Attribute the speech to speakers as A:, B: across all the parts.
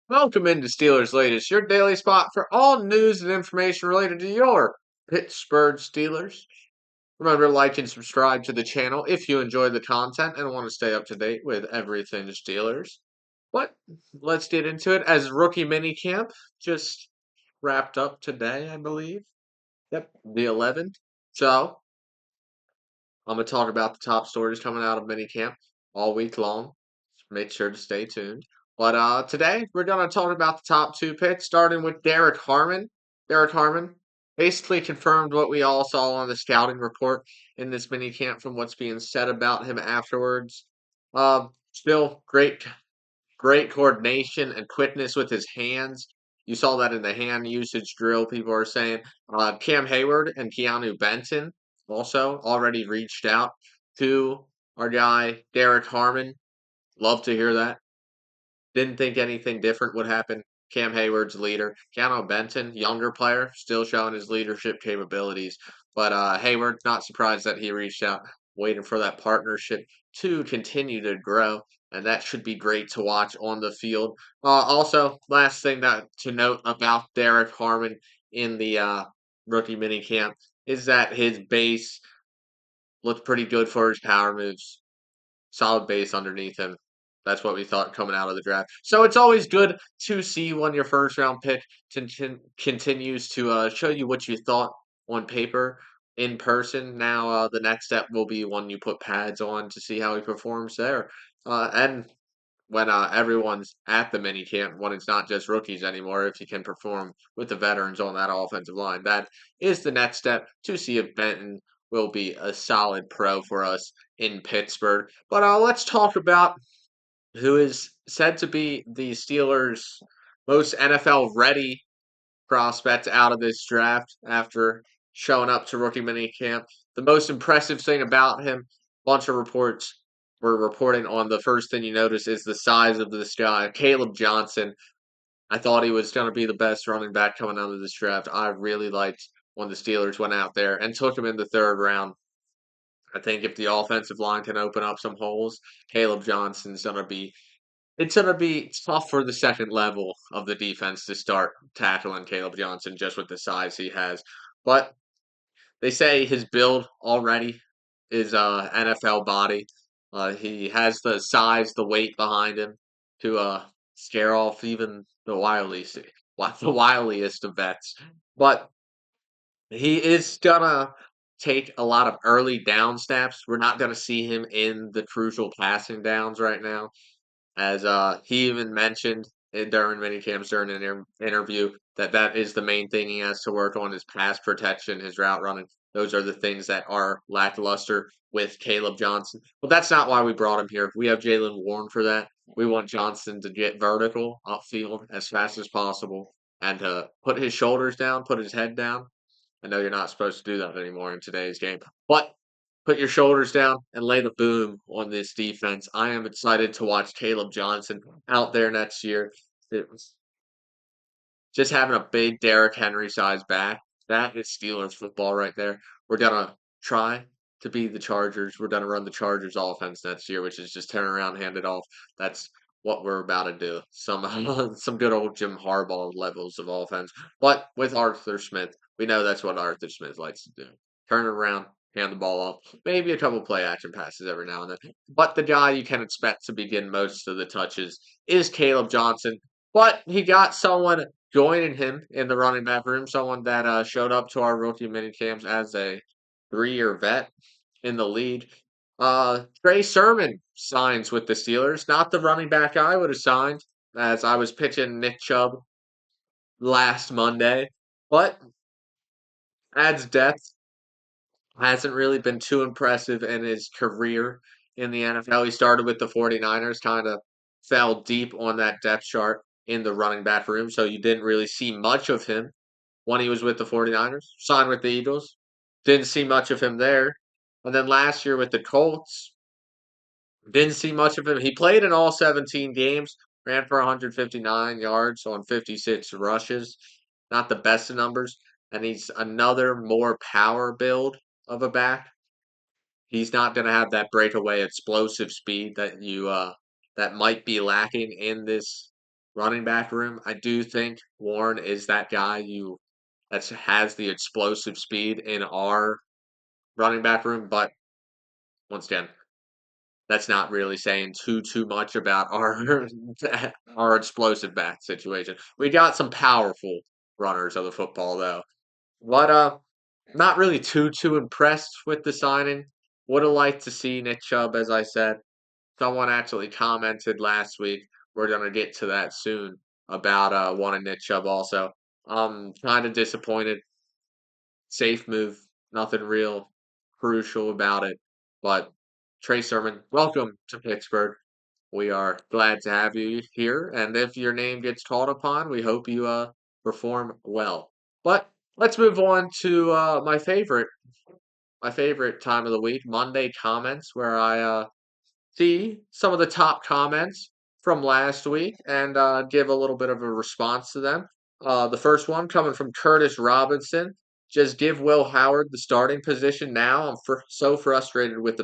A: Welcome into Steelers Latest, your daily spot for all news and information related to your Pittsburgh Steelers. Remember to like and subscribe to the channel if you enjoy the content and want to stay up to date with everything Steelers. But let's get into it as rookie minicamp just wrapped up today, I believe. Yep, the 11th. So I'm going to talk about the top stories coming out of minicamp all week long. Make sure to stay tuned. But today we're going to talk about the top two picks, starting with Derek Harmon. Derek Harmon basically confirmed what we all saw on the scouting report in this minicamp from what's being said about him afterwards. Still great coordination and quickness with his hands. You saw that in the hand usage drill. People are saying Cam Hayward and Keanu Benton also already reached out to our guy Derek Harmon. Love to hear that. Didn't think anything different would happen. Cam Hayward's leader. Keanu Benton, younger player, still showing his leadership capabilities. But Hayward, not surprised that he reached out, waiting for that partnership to continue to grow. And that should be great to watch on the field. Also, last thing that to note about Derek Harmon in the rookie minicamp is that his base looked pretty good for his power moves. Solid base underneath him. That's what we thought coming out of the draft. So it's always good to see when your first round pick continues to show you what you thought on paper in person. Now the next step will be when you put pads on to see how he performs there. And when everyone's at the mini camp, when it's not just rookies anymore, if he can perform with the veterans on that offensive line, that is the next step to see if Benton will be a solid pro for us in Pittsburgh. But let's talk about who is said to be the Steelers' most NFL ready prospect out of this draft after showing up to rookie minicamp. The most impressive thing about him, bunch of reports were reporting on the first thing you notice is the size of this guy, Kaleb Johnson. I thought he was going to be the best running back coming out of this draft. I really liked when the Steelers went out there and took him in the third round. I think if the offensive line can open up some holes, Kaleb Johnson's going to be it's going to be tough for the second level of the defense to start tackling Kaleb Johnson just with the size he has. But they say his build already is NFL body. He has the size, the weight behind him to scare off even the wiliest of vets. But he is gonna take a lot of early down snaps. We're not gonna see him in the crucial passing downs right now, as he even mentioned during minicamps during an interview that is the main thing he has to work on is pass protection, his route running. Those are the things that are lackluster with Kaleb Johnson. But that's not why we brought him here. We have Jalen Warren for that. We want Johnson to get vertical upfield as fast as possible and to put his shoulders down, put his head down. I know you're not supposed to do that anymore in today's game, but put your shoulders down and lay the boom on this defense. I am excited to watch Kaleb Johnson out there next year. It was just having a big Derrick Henry size back. That is Steelers football right there. We're gonna try to be the Chargers. We're gonna run the Chargers offense next year, which is just turn around, hand it off. That's what we're about to do. Some some good old Jim Harbaugh levels of offense. But with Arthur Smith, we know that's what Arthur Smith likes to do. Turn it around, hand the ball off, maybe a couple play action passes every now and then. But the guy you can expect to begin most of the touches is Kaleb Johnson. But he got someone joining him in the running back room, someone that showed up to our rookie minicamps as a 3-year vet in the league. Trey Sermon signs with the Steelers, not the running back I would have signed, as I was pitching Nick Chubb last Monday, but adds depth. Hasn't really been too impressive in his career in the NFL. He started with the 49ers, kind of fell deep on that depth chart in the running back room, so you didn't really see much of him when he was with the 49ers. Signed with the Eagles, didn't see much of him there. And then last year with the Colts, didn't see much of him. He played in all 17 games, ran for 159 yards on 56 rushes. Not the best of numbers. And he's another more power build of a back. He's not going to have that breakaway explosive speed that you that might be lacking in this running back room. I do think Warren is that guy that has the explosive speed in our running back room, but once again, that's not really saying too much about our our explosive back situation. We got some powerful runners of the football though. But not really too impressed with the signing. Would have liked to see Nick Chubb, as I said. Someone actually commented last week. We're gonna get to that soon about wanting Nick Chubb also. Kind of disappointed. Safe move, nothing real crucial about it. But Trey Sermon, welcome to Pittsburgh. We are glad to have you here, and if your name gets called upon, we hope you perform well. But let's move on to my favorite time of the week, Monday comments, where I see some of the top comments from last week and give a little bit of a response to them. The first one coming from Curtis Robinson. Just give Will Howard the starting position now. So frustrated with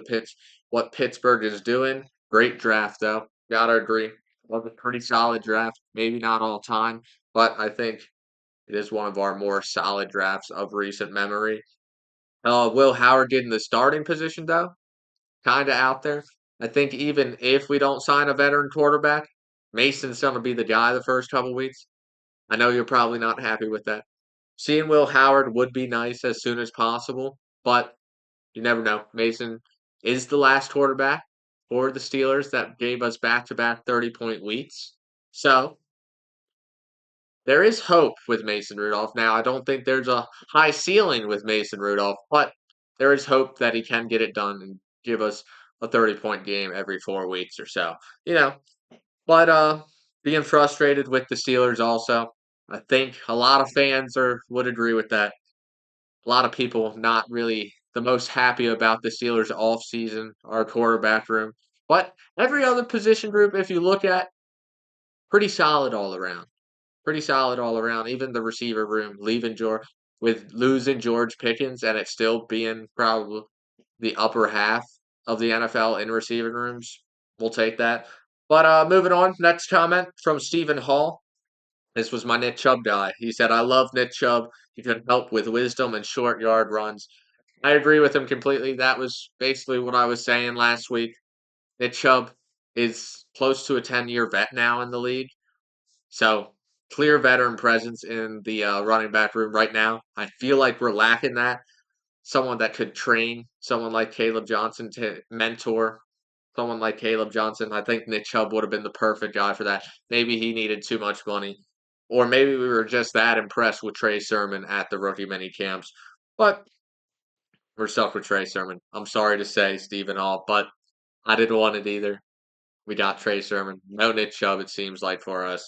A: what Pittsburgh is doing. Great draft, though. Gotta agree. Was a pretty solid draft. Maybe not all time, but I think it is one of our more solid drafts of recent memory. Will Howard getting the starting position, though? Kind of out there. I think even if we don't sign a veteran quarterback, Mason's going to be the guy the first couple weeks. I know you're probably not happy with that. Seeing Will Howard would be nice as soon as possible, but you never know. Mason is the last quarterback for the Steelers that gave us back-to-back 30-point weeks. So there is hope with Mason Rudolph. Now, I don't think there's a high ceiling with Mason Rudolph, but there is hope that he can get it done and give us a 30-point game every 4 weeks or so. You know, but being frustrated with the Steelers also. I think a lot of fans would agree with that. A lot of people not really the most happy about the Steelers offseason, our quarterback room. But every other position group, if you look at, pretty solid all around. Pretty solid all around. Even the receiver room, losing George Pickens and it still being probably the upper half of the NFL in receiving rooms. We'll take that. But moving on, next comment from Stephen Hall. This was my Nick Chubb guy. He said, I love Nick Chubb. He can help with wisdom and short yard runs. I agree with him completely. That was basically what I was saying last week. Nick Chubb is close to a 10-year vet now in the league. So, clear veteran presence in the running back room right now. I feel like we're lacking that. Someone that could train someone like Kaleb Johnson to mentor someone like Kaleb Johnson. I think Nick Chubb would have been the perfect guy for that. Maybe he needed too much money. Or maybe we were just that impressed with Trey Sermon at the rookie mini camps. But we're stuck with Trey Sermon. I'm sorry to say, Stephen Hall, but I didn't want it either. We got Trey Sermon. No Nick Chubb, it seems like, for us.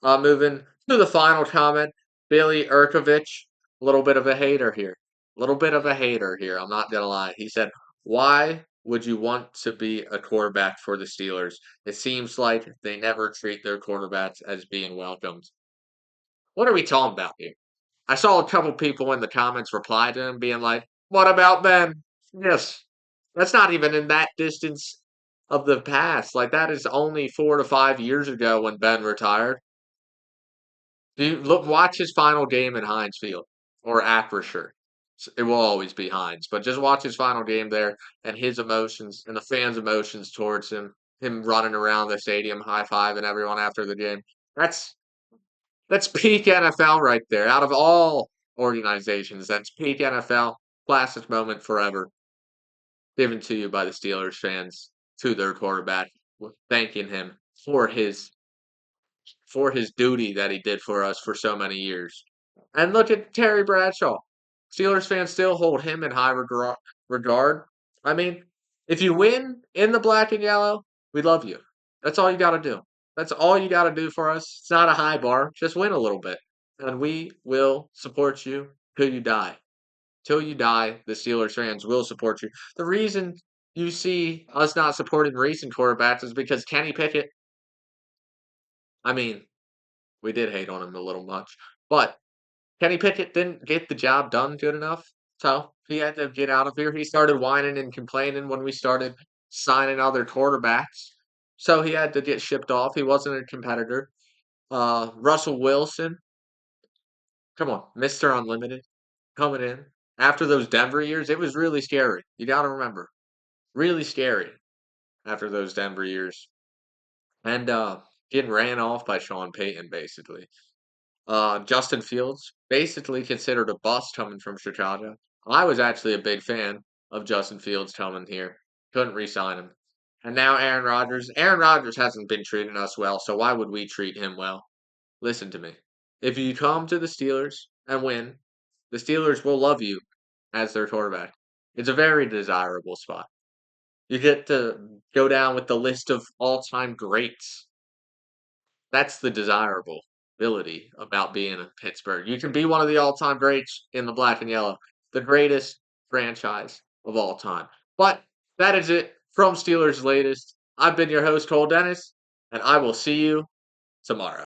A: Moving to the final comment, Billy Urkovich, a little bit of a hater here. A little bit of a hater here, I'm not going to lie. He said, why would you want to be a quarterback for the Steelers? It seems like they never treat their quarterbacks as being welcomed. What are we talking about here? I saw a couple people in the comments reply to him being like, what about Ben? Yes. That's not even in that distance of the past. Like, that is only 4 to 5 years ago when Ben retired. Do you watch his final game in Heinz Field or Acrisure. It will always be Heinz, but just watch his final game there and his emotions and the fans' emotions towards him running around the stadium, high-fiving everyone after the game. That's peak NFL right there. Out of all organizations, that's peak NFL. Classic moment forever. Given to you by the Steelers fans to their quarterback, thanking him for his duty that he did for us for so many years. And look at Terry Bradshaw. Steelers fans still hold him in high regard. I mean, if you win in the black and yellow, we love you. That's all you got to do. That's all you got to do for us. It's not a high bar. Just win a little bit. And we will support you till you die. Till you die, the Steelers fans will support you. The reason you see us not supporting recent quarterbacks is because Kenny Pickett, I mean, we did hate on him a little much, but Kenny Pickett didn't get the job done good enough, so he had to get out of here. He started whining and complaining when we started signing other quarterbacks, so he had to get shipped off. He wasn't a competitor. Russell Wilson, come on, Mr. Unlimited, coming in. After those Denver years, it was really scary. You got to remember, really scary after those Denver years. And getting ran off by Sean Payton, basically. Justin Fields, basically considered a bust coming from Chicago. I was actually a big fan of Justin Fields coming here. Couldn't re-sign him. And now Aaron Rodgers. Aaron Rodgers hasn't been treating us well, so why would we treat him well? Listen to me. If you come to the Steelers and win, the Steelers will love you as their quarterback. It's a very desirable spot. You get to go down with the list of all-time greats. That's the desirable ability about being in Pittsburgh. You can be one of the all-time greats in the black and yellow, the greatest franchise of all time. But that is it from Steelers Latest. I've been your host, Cole Dennis, and I will see you tomorrow.